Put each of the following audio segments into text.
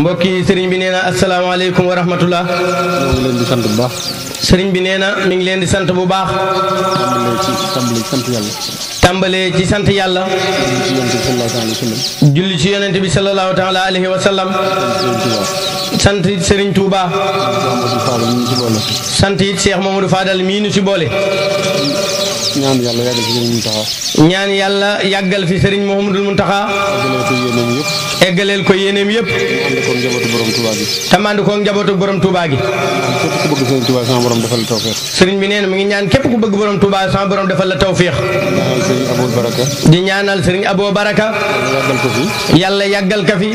mbokk yi sëriñ bi nee na asalaamaaleykum wa rahmatullah. ñoo ngi leen di sant bu baax. sëriñ bi nee na mi ngi leen di sant bu baax. tàmbalee ci sant yàlla. julli ci yonent bi sallallahu taala alayhi wa sallam. sant it sëriñ Touba. sant it Cheikh Mamadou Fadal mii nu ci boole. ñaan yàlla yàggal fi sëriñ Muntaxa. ñaan yàlla yàggal fi sëriñ Mouhamadul Muntaxa. eggaleel ko yéeneem yëpp. tamand koog njabootu borom Touba gi. sëriñ bi nee na mi ngi ñaan képp ku bëgg borom Touba sama borom defal la tawfiix. di ñaanal sëriñ Abo Baraka. yàlla yàggal ka fi.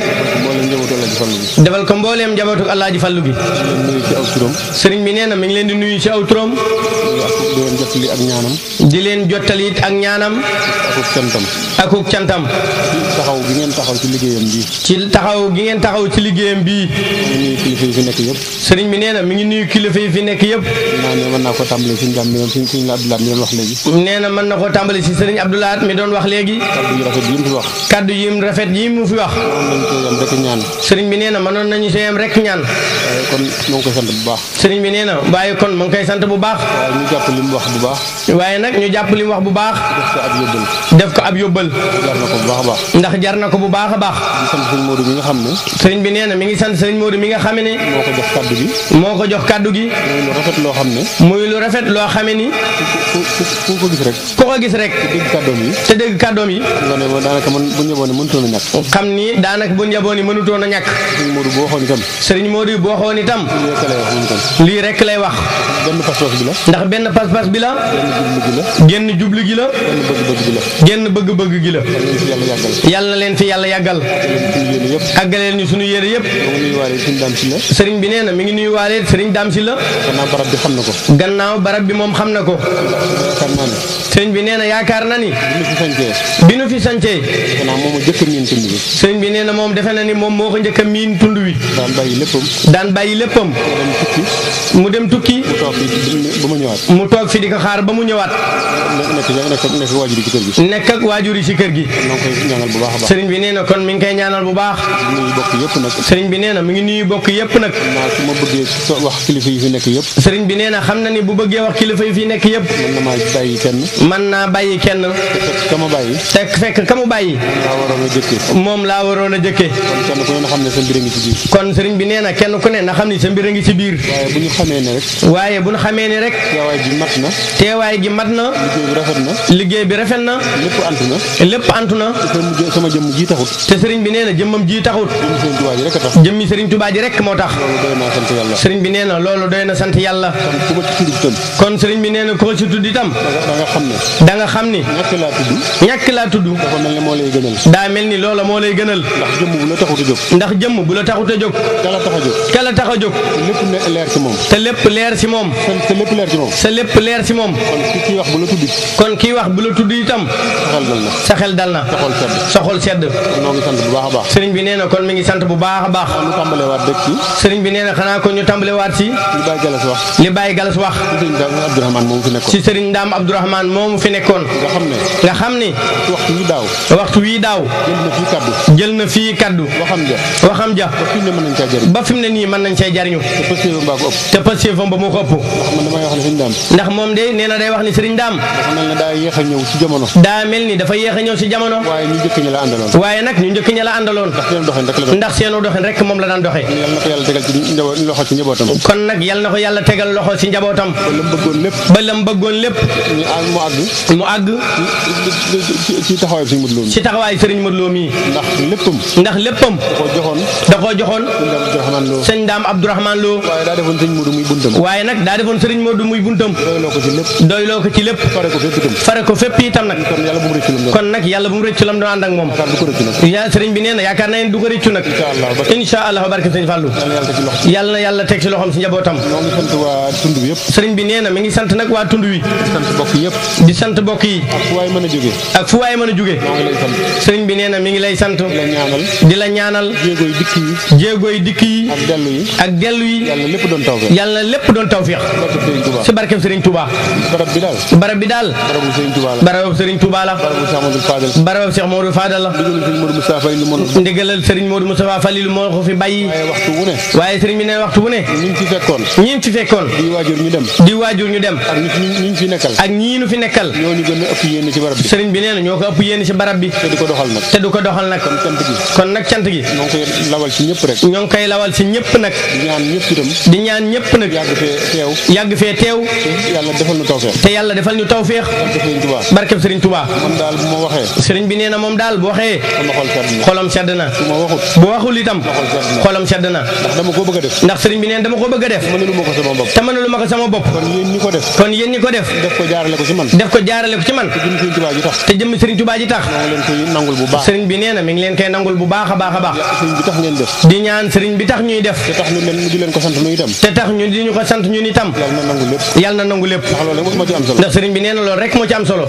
defal ko mbooleem njabootu Alaaji Fallu gi. sëriñ bi nee na mi ngi leen di nuyu ci aw turam. di leen jottali it ak ñaanam. akuk cantam. taxaw gi ngeen taxaw ci liggéeyam bii. ci taxaw gi ngeen taxaw ci liggéeyam bii. kilifa yi fi nekk yëpp. sëriñ bi nee na mi ngi nuyu kilifa yi fi nekk yëpp. mën naa ko tàmbali suñu jàmm mi doon wax léegi. nee na mën na koo tàmbali si sëriñ Abdoulaat mi doon wax léegi. kaddu yi rafet yi mu fi wax. sëriñ bi nee na mënoon nañu see yem rek ñaan. kon moo ngi koy sant bu baax. sëriñ bi nee na waaye kon mu ngi koy sant bu baax. waaye ñu jàpp li mu wax bu baax. waaye nag ñu jàpp li mu wax bu baax. def ko ab yóbbal. jar na ko bu baax a baax. ndax jar na ko bu baax a baax. di sant sëriñ Modou mi nga xam ne. sëriñ bi nee na mi ngi sant sëriñ Modou mi nga xam ne. moo ko jox kaddu gi. moo ko jox kaddu gi. muy lu rafet loo xam ne. muy lu rafet loo xame ni. ku ko gis rek. ku ko gis rek. te dégg kàddoom yi. te dégg kàddoom yi. nga ne ma daanaka man bu njaboon mënutoon a ñàkk. xam ni daanaka bu njaboon mënutoon a ñàkk. sëriñ Modou boo waxoon itam. sëriñ Modou boo waxoon itam. lii rek lay wax. benn pas-pas bi la. ndax benn pas-pas bi la. genn jublu gi la. genn bëgg-bëgg gi la. yàlla na leen fi yàlla yàggal. àggaleel ñu sunu yére yëpp. sëriñ bi nee na mi ngi nuyu waale sëriñ Dame Sylla. gannaaw barab bi xam na ko. gannaaw barab bi moom xam na ko. sëriñ bi nee na yaakaar na ni. bi nu fi sancee. sëriñ bi nee na moom defe na ni moom moo ko njëkk a miin tund wi. daan bàyyi léppam. mu dem tukki. mu toog fi di ko xaar ba mu ñëwaat. nekk ak waajur yi ci kër gi. sëriñ bi nee na kon mi ngi koy ñaanal bu baax. sëriñ bi nee na mi ngi nuyu bokk yëpp nag. sëriñ bi nee na xam na ni bu bëggee wax kilifa yi fi nekk yëpp. mën naa bàyyi kenn. te fekk ka mu bàyyi. moom laa waroon a jëkkee. kon sëriñ bi nee na kenn ku ne na xam ni sa mbir a ngi ci biir. waaye bu ñu xamee ni rek. teewaay gi mat na. liggéey bi rafet na. lépp antu na. te sëriñ bi nee na jëmmam ji taxut. jëmmi sëriñ Tuubaa ji rek moo tax. sëriñ bi nee na loolu doy na sant yàlla. kon sëriñ bi nee na ko ci tudd itam. da nga xam ni. ñàkk laa tudd. daa mel ni loola moo lay gënal. ndax jëmm bu la taxut a jóg. kala tax a jóg. te lépp leer ci moom. sa lépp leer ci moom. kon kii wax bu la tudd itam. sa xel dal na. sa xol sedd. sëriñ bi nee na kon mi ngi sant bu baax a baax. sëriñ bi nee na xanaa kon ñu tàmbalewaat ci. li Baye Galas wax. ci sëriñ Ndaam Abdourahmane moomu fi nekkoon. nga xam ni. waxtu wii daaw. jël na fii kaddu. waxam ja. ba fi mu ne nii mën nañ cee jariñu. te pëstéefam ba moo ko ëpp. ndax moom de nee na day wax ni sëriñ Ndaam. daa mel ni dafa yéex a ñëw ci jamono. waaye nag ñu njëkk ña la àndaloon. ndax seenu doxin rek moom la daan doxee. kon nag yal na ko yàlla tegal loxo ci njabootam. ba lam bëggoon lépp. mu àgg. ci taxawaayu sëriñ Modou Lo mii. ndax léppam. da koo joxoon. sëñ Ndaam Abdourahmane Lo. waaye nag daa defoon sëriñ Modou muy buntam. doyloo ko ci lépp. fare ko fépp itam nag. kon nag yàlla bu mu rëccu lam doon ànd ak moom. sëriñ bi nee na yaakaar naa ne du ko rëccu nag. insha allah barke sëñ Fallou. yàlla na yàlla teg ci loxoom si njabootam. sëriñ bi nee na mi ngi sant nag waa tund wi. di sant bokk yi. ak fu waay mën a jóge. sëriñ bi nee na mi ngi lay sant. di la ñaanal. jéegooy dikk yi. ak dellu yi. yàlla lépp doon tawfiix. si barkeb sëriñ Touba. barab bi daal. barabu sëriñ Touba la. barabu Cheikh Mamadou Fadal la. ndigalal Serigne Modou Moustapha Falilou moo ko fi bàyyi. waaye Serigne bi nee waxtu bu ne. ñi fi fekkoon. di waajur ñu dem. ak ñii ñu fi nekkal. ñooñu gën a ëpp yéene ci barab bi. Serigne bi nee na ñoo ko ëpp yéene ci barab bi. te du ko doxal nag. kon nag cant gi. ñoo ngi koy lawal ci ñëpp rek. ñoo ngi koy lawal ci ñëpp nag. di ñaan ñëpp nag. yàgg fee teew. te yàlla defal ñu tawfeex. barkeb Serigne Touba. man daal bu ma waxee. Serigne bi nee na moom daal bu waxee. xolam sedd na. bu waxul itam. xolam sedd na. ndax Serigne bi nee na dama ko bëgg a def. te mënalu ma ko sama bopp. kon yéen ñi ko def. def ko jaarale ko ci man. te jëmm Serigne Touba ji tax. Serigne bi nee na mi ngi leen koy nangul bu baax a baax a baax. di ñaan Serigne bi tax ñuy def. te tax ñu di ñu ko sant ñun itam. yàlla na nangu lépp. ndax Serigne bi nee na loolu rek moo ci am solo.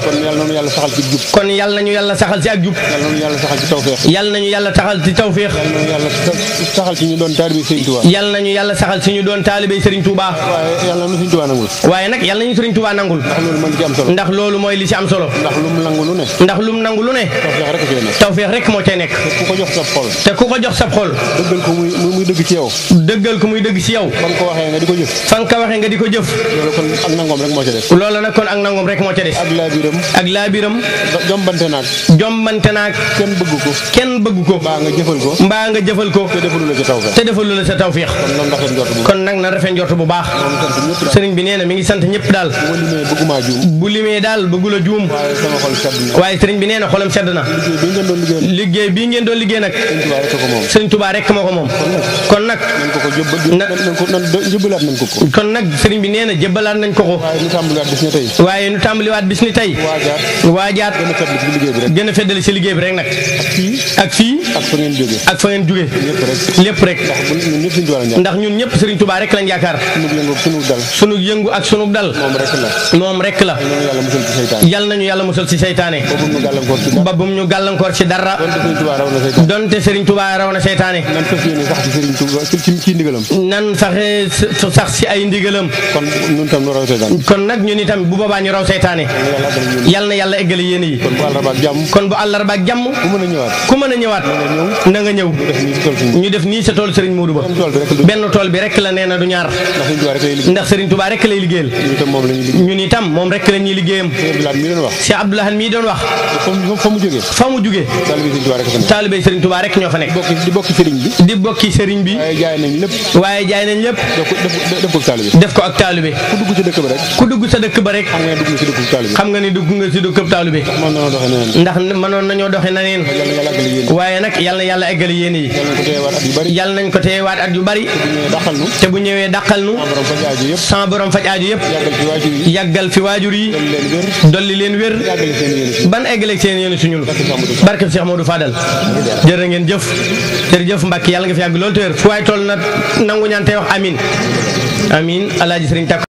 kon yàlla nañu yàlla saxal ci ak jub. yàlla nañu yàlla saxal ci tawfeex. yàlla nañu yàlla saxal ci ñu doon taalibe Serigne Touba. waaye nag yàlla nañu Serigne Touba nangul. ndax loolu mooy li ci am solo. ndax lum nangu lu ne. tawfeex rek moo cay nekk. te ku ko jox sab xol. dëggal ko muy dëgg ci yow. dëggal ko muy dëgg ci yow. fa nga ko waxee nga di ko jëf. loolu nag kon ak nangoom rek moo ca des. ak laabiram. jombante naag. kenn bëgg ko. mbaa nga jëfal ko. te defalu la sa tawfeex. kon nag na rafet njort bu baax. Serigne bi nee na mi ngi sant ñëpp daal. bu limee daal bëggul a juum. waaye Serigne bi nee na xolam sedd na. liggéey bii ngeen doon liggéey nag. Serigne Touba rek moo ko moom. kon nag. kon nag Serigne bi nee na jëbbalaat nañ ko ko. waaye nu tàmbaliwaat bis ni tey. waajaat. gën a feddali si liggéey bi rek nag. ak fii. ak fa ngeen jóge. lépp rek. ndax ñun ñëpp Serigne Touba rek lañ yaakaar. sunu yëngu ak sunu dal. moom rek la. yal nañu yàlla musal ci seytaane. ba bum ñu gàllankoor ci dara. donte Serigne Touba raw na seytaane. nan sax ci ay ndigalam. kon nag ñun itam bu boobaa ñu raw seytaane. yal na yàlla eggale yéene yi. kon bu àllarba ak jàmm. ku mën a ñëwaat. na nga ñëw. ñu def nii sa tool Serigne Modou Ba. benn tool bi rek la nee na du ñaar. ndax Serigne Touba rek lay liggéeyal. ñun itam moom rek la ñuy liggéeyam. Cheikh Abdoulahan mii doon wax. fa mu jógee. taalibe Serigne Touba rek ñoo fa nekk. di bokki Serigne bi. waaye jaay nañ lépp. def ko ak taalibe. ku dugg sa dëkk ba rek. xam nga ni dugg nga si dëkkub taalibe. ndax mënoon nañoo doxe na neen. waaye nag yal na yàlla eggale yéene yi. yal nañ ko teewaat at yu bari. te bu ñëwee dàqal nu. sans borom faj aaju yëpp. yàggal fi waajur yi. dolli leen wér. ban eggaleeg seen yéene suñul. barke Cheikh Modou Fadal. jërë ngeen jëf. jërëjëf Mbacke yàlla nga fi yàgg loolu te wér fu waay toll na nangu ñaan tey wax amin amin alaaji Serigne Takk